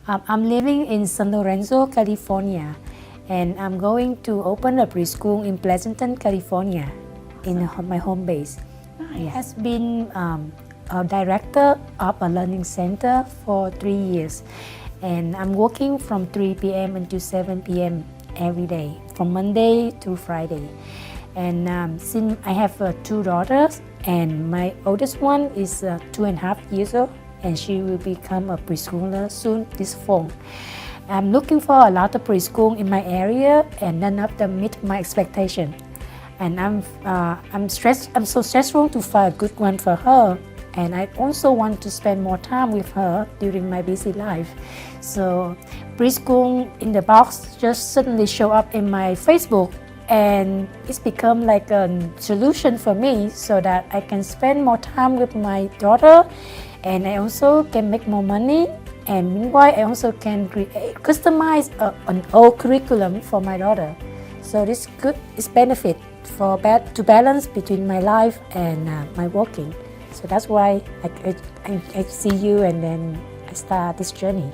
I'm living in San Lorenzo, California, and I'm going to open a preschool in Pleasanton, California, in my home base. I have been a director of a learning center for 3 years, and I'm working from 3 p.m. until 7 p.m. every day, from Monday to Friday. And since I have 2 daughters, and my oldest one is 2.5 years old, and she will become a preschooler soon this fall. I'm looking for a lot of preschool in my area, and none of them meet my expectation. And I'm so stressful to find a good one for her, and I also want to spend more time with her during my busy life. So Preschool in the Box just suddenly show up in my Facebook, and it's become like a solution for me so that I can spend more time with my daughter, and I also can make more money. And meanwhile, I also can customize an old curriculum for my daughter. So this good is benefit to balance between my life and my working. So that's why I see you, and then I start this journey.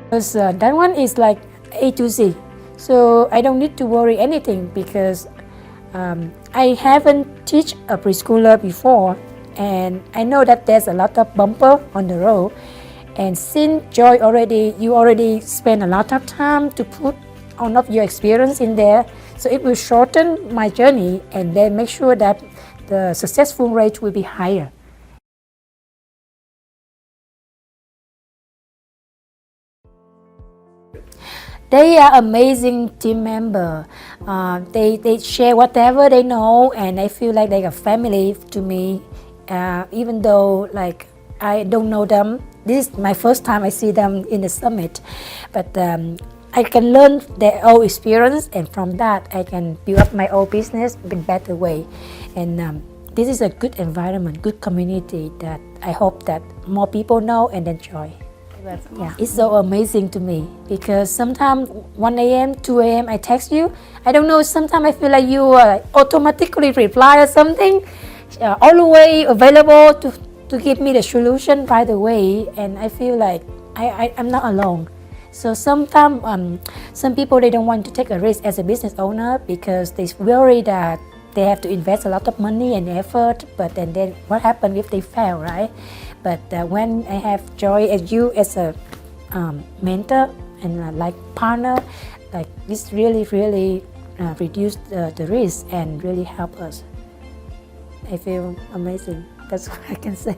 Because that one is like A to Z. So I don't need to worry anything because I haven't teach a preschooler before, and I know that there's a lot of bumper on the road. And since you already spend a lot of time to put all of your experience in there, so it will shorten my journey and then make sure that the successful rate will be higher. They are amazing team member. They share whatever they know, and I feel like they're a family to me. Even though like I don't know them, this is my first time I see them in the summit, but I can learn their own experience, and from that I can build up my own business in a better way. And this is a good environment, good community that I hope that more people know and enjoy. Yeah, it's so amazing to me because sometimes 1 a.m., 2 a.m. I text you. I don't know, sometimes I feel like you automatically reply or something, all the way available to give me the solution right away, and I feel like I'm not alone. So sometimes some people, they don't want to take a risk as a business owner because they worry that they have to invest a lot of money and effort, but then what happens if they fail, right? But when I have Joy as you as a mentor and like partner, like this really reduce the risk and really help us. I feel amazing. That's what I can say.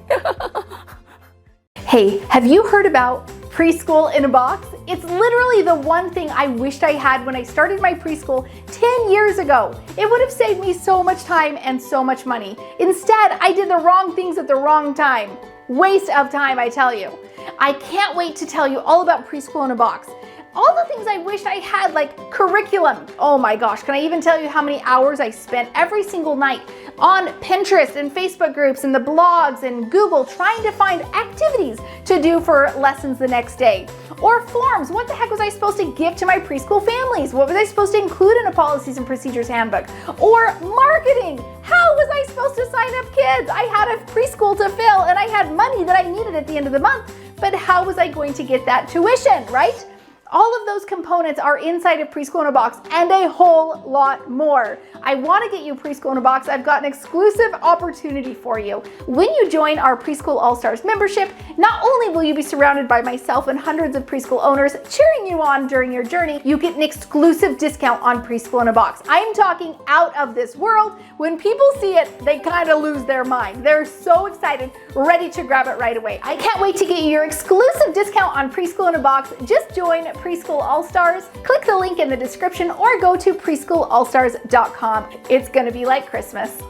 Hey, have you heard about Preschool in a Box? It's literally the one thing I wished I had when I started my preschool 10 years ago. It would have saved me so much time and so much money. Instead, I did the wrong things at the wrong time. Waste of time, I tell you. I can't wait to tell you all about Preschool in a Box. All the things I wish I had, like curriculum. Oh my gosh, can I even tell you how many hours I spent every single night on Pinterest and Facebook groups and the blogs and Google trying to find activities to do for lessons the next day. Or forms, what the heck was I supposed to give to my preschool families? What was I supposed to include in a policies and procedures handbook? Or marketing, how was I supposed to sign up kids? I had a preschool to fill and I had money that I needed at the end of the month, but how was I going to get that tuition, right? All of those components are inside of Preschool in a Box and a whole lot more. I want to get you Preschool in a Box. I've got an exclusive opportunity for you. When you join our Preschool All-Stars membership, not only will you be surrounded by myself and hundreds of preschool owners cheering you on during your journey, you get an exclusive discount on Preschool in a Box. I'm talking out of this world. When people see it, they kind of lose their mind. They're so excited, ready to grab it right away. I can't wait to get you your exclusive discount on Preschool in a Box. Just join Preschool All-Stars. Click the link in the description or go to preschoolallstars.com. It's going to be like Christmas.